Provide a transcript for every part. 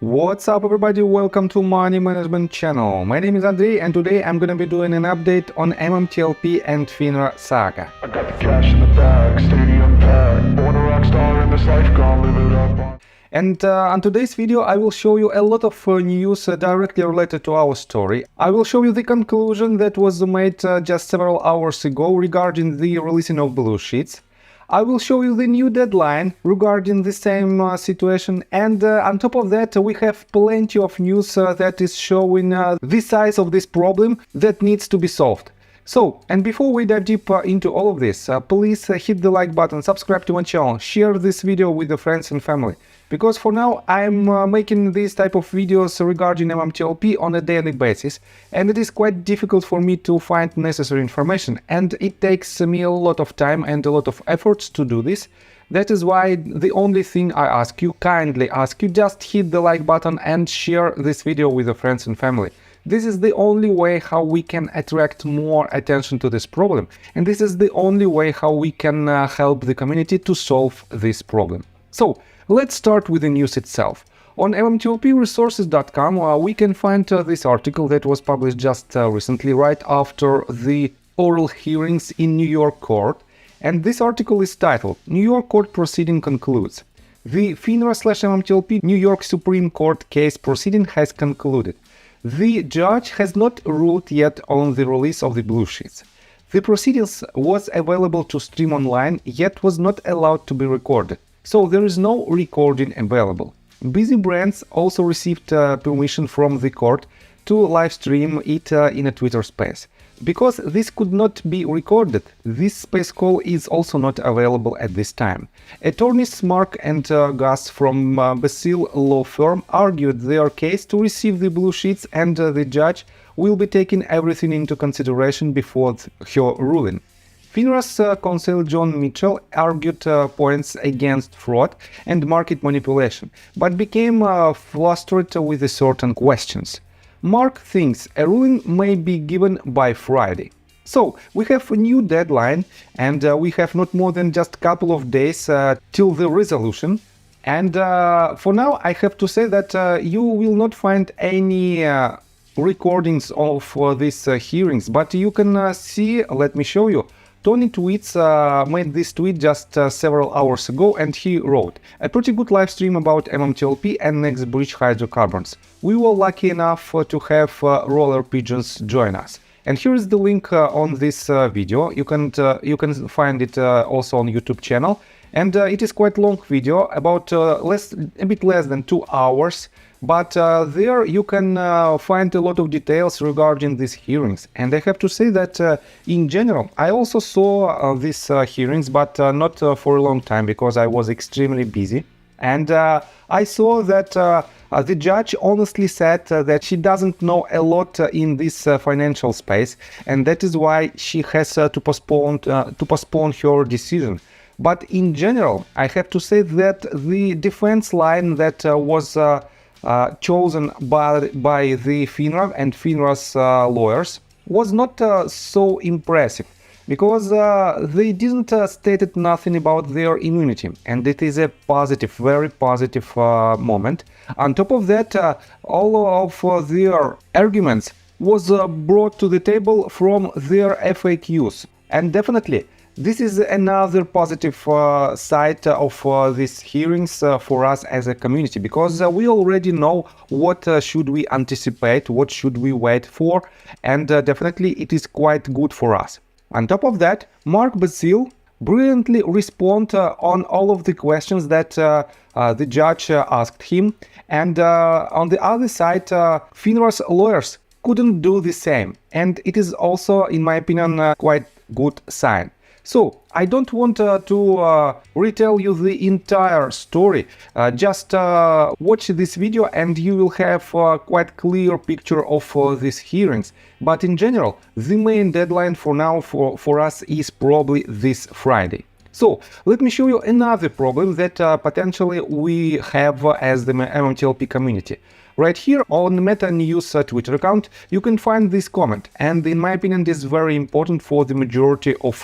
What's up everybody, welcome to Money Management channel. My name is Andrei and today I'm gonna be doing an update on MMTLP and FINRA saga. I got the cash in the bag, stadium packed, born a rock star in this life, gonna live it up. And on today's video I will show you a lot of news directly related to our story. I will show you the conclusion that was made just several hours ago regarding the releasing of Bluesheets. I will show you the new deadline regarding the same situation, and on top of that we have plenty of news that is showing the size of this problem that needs to be solved. So, and before we dive deep into all of this, please hit the like button, subscribe to my channel, share this video with your friends and family. Because for now I'm making these type of videos regarding MMTLP on a daily basis, and it is quite difficult for me to find necessary information, and it takes me a lot of time and a lot of efforts to do this. That is why the only thing I ask you, kindly ask you, just hit the like button and share this video with your friends and family. This is the only way how we can attract more attention to this problem, and this is the only way how we can help the community to solve this problem. So, let's start with the news itself. On MMTLPresources.com we can find this article that was published just recently, right after the oral hearings in New York court, and this article is titled "New York Court Proceeding Concludes. The FINRA/MMTLP New York Supreme Court case proceeding has concluded. The judge has not ruled yet on the release of the Bluesheets. The proceedings was available to stream online, yet was not allowed to be recorded. So there is no recording available. Busy Brands also received permission from the court to live stream it in a Twitter space. Because this could not be recorded, this space call is also not available at this time. Attorneys Mark and Gus from Basil law firm argued their case to receive the Bluesheets, and the judge will be taking everything into consideration before her ruling. FINRA's counsel John Mitchell argued points against fraud and market manipulation, but became flustered with certain questions. Mark thinks a ruling may be given by Friday. So, we have a new deadline, and we have not more than just a couple of days till the resolution. And for now, I have to say that you will not find any recordings of these hearings, but you can see, let me show you. Tony Tweets made this tweet just several hours ago, and he wrote, "A pretty good live stream about MMTLP and next bridge hydrocarbons. We were lucky enough to have roller pigeons join us." And here is the link on this video. You can find it also on YouTube channel, and it is quite long video, about a bit less than 2 hours. But there you can find a lot of details regarding these hearings. And I have to say that in general, I also saw these hearings, but not for a long time, because I was extremely busy. And I saw that the judge honestly said that she doesn't know a lot in this financial space, and that is why she has to postpone her decision. But in general, I have to say that the defense line that was chosen by the FINRA and FINRA's lawyers was not so impressive, because they didn't stated nothing about their immunity, and it is a positive, very positive moment. On top of that, all of their arguments was brought to the table from their FAQs, and definitely this is another positive side of these hearings for us as a community, because we already know what should we anticipate, what should we wait for, and definitely it is quite good for us. On top of that, Mark Basil brilliantly responded on all of the questions that the judge asked him, and on the other side, FINRA's lawyers couldn't do the same, and it is also, in my opinion, quite good sign. So, I don't want to retell you the entire story, just watch this video and you will have a quite clear picture of these hearings. But in general, the main deadline for now for us is probably this Friday. So, let me show you another problem that potentially we have as the MMTLP community. Right here on Meta News Twitter account, you can find this comment, and in my opinion, this is very important for the majority of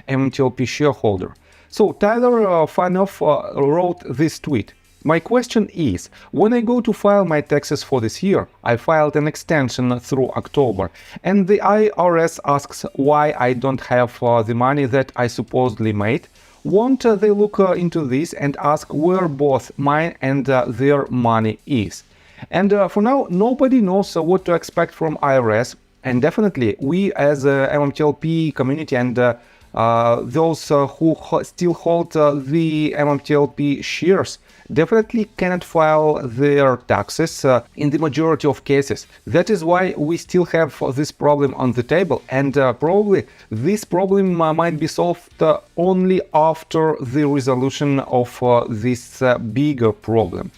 MMTLP shareholder. So Tyler Fanoff wrote this tweet: My question is, when I go to file my taxes for this year, I filed an extension through October, and the IRS asks why I don't have the money that I supposedly made. Won't they look into this and ask where both mine and their money is? And for now, nobody knows what to expect from IRS, and definitely we as a MMTLP community and those who still hold the MMTLP shares definitely cannot file their taxes in the majority of cases. That is why we still have this problem on the table, and probably this problem might be solved only after the resolution of this bigger problem.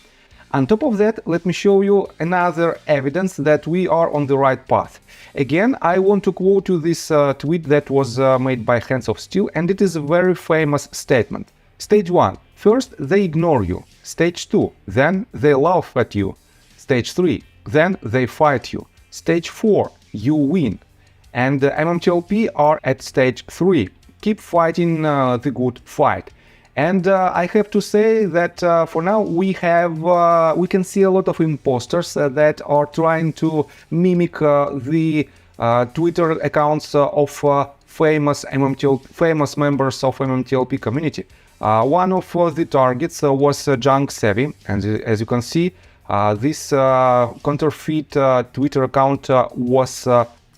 On top of that, let me show you another evidence that we are on the right path. Again, I want to quote you this tweet that was made by Hands of Steel, and it is a very famous statement. Stage 1. First, they ignore you. Stage 2. Then they laugh at you. Stage 3. Then they fight you. Stage 4. You win. And MMTLP are at stage 3. Keep fighting the good fight. And I have to say that for now we can see a lot of imposters that are trying to mimic the Twitter accounts of famous members of MMTLP community. One of the targets was Junk Savvy, and as you can see, this counterfeit Twitter account was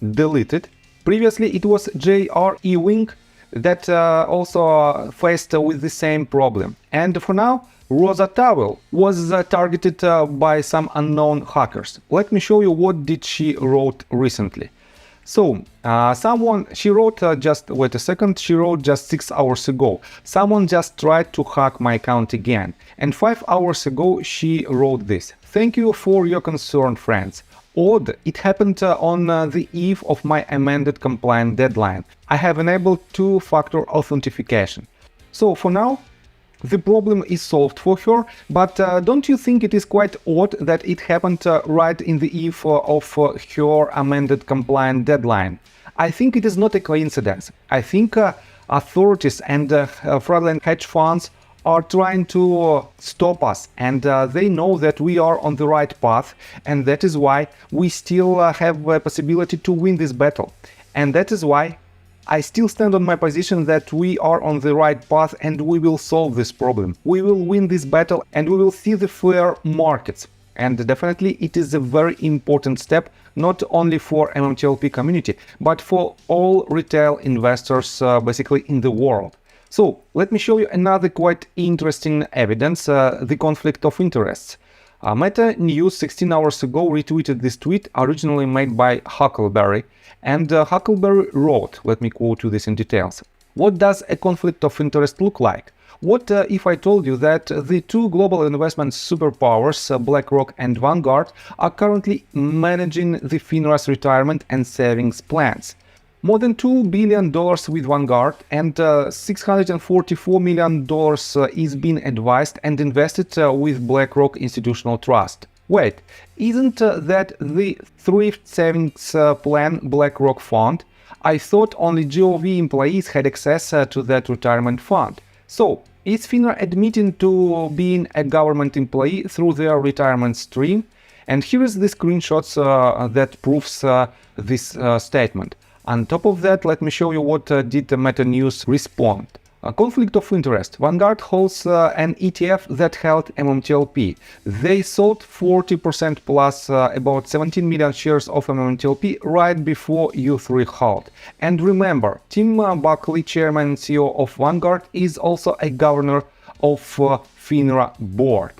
deleted. Previously, it was J.R. Ewing that also faced with the same problem. And for now, Roza Tawil was targeted by some unknown hackers. Let me show you what did she wrote recently. So, she wrote she wrote just 6 hours ago. Someone just tried to hack my account again. And 5 hours ago, she wrote this. Thank you for your concern, friends. Odd, it happened on the eve of my amended compliant deadline. I have enabled two-factor authentication. So for now, the problem is solved for her, but don't you think it is quite odd that it happened right in the eve of her amended compliant deadline? I think it is not a coincidence. I think authorities and fraudulent hedge funds are trying to stop us, and they know that we are on the right path, and that is why we still have a possibility to win this battle. And that is why I still stand on my position that we are on the right path and we will solve this problem. We will win this battle and we will see the fair markets. And definitely it is a very important step, not only for MMTLP community, but for all retail investors basically in the world. So let me show you another quite interesting evidence, the conflict of interests. Meta News 16 hours ago retweeted this tweet originally made by Huckleberry, and Huckleberry wrote, let me quote you this in details. What does a conflict of interest look like? What if I told you that the two global investment superpowers, BlackRock and Vanguard, are currently managing the FINRA's retirement and savings plans? More than $2 billion with Vanguard and $644 million is being advised and invested with BlackRock Institutional Trust. Wait, isn't that the thrift savings plan BlackRock fund? I thought only GOV employees had access to that retirement fund. So, is FINRA admitting to being a government employee through their retirement stream? And here is the screenshots that proves this statement. On top of that, let me show you what did Meta News respond. A conflict of interest. Vanguard holds an ETF that held MMTLP. They sold 40% plus about 17 million shares of MMTLP right before U3 halt. And remember, Tim Buckley, chairman and CEO of Vanguard, is also a governor of FINRA board.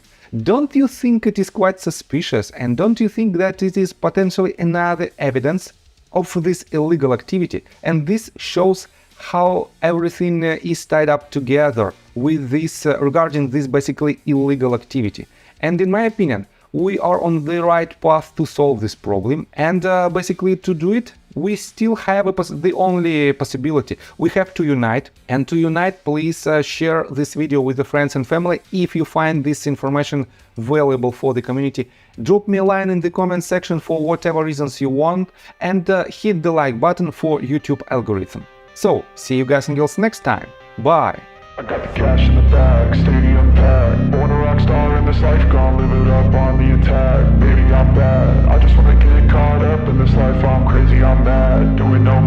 Don't you think it is quite suspicious, and don't you think that it is potentially another evidence of this illegal activity? And this shows how everything is tied up together with this regarding this basically illegal activity. And in my opinion, we are on the right path to solve this problem, and basically to do it, we still have the only possibility. We have to unite, and to unite, please share this video with the friends and family if you find this information valuable for the community. Drop me a line in the comment section for whatever reasons you want, and hit the like button for YouTube algorithm. So, see you guys and girls next time. Bye! I got the cash in the bag, stadium packed, born a rock star in this life, gonna live it up on the attack. Baby, I'm bad, I just wanna get caught up in this life, I'm crazy, I'm mad. Doing no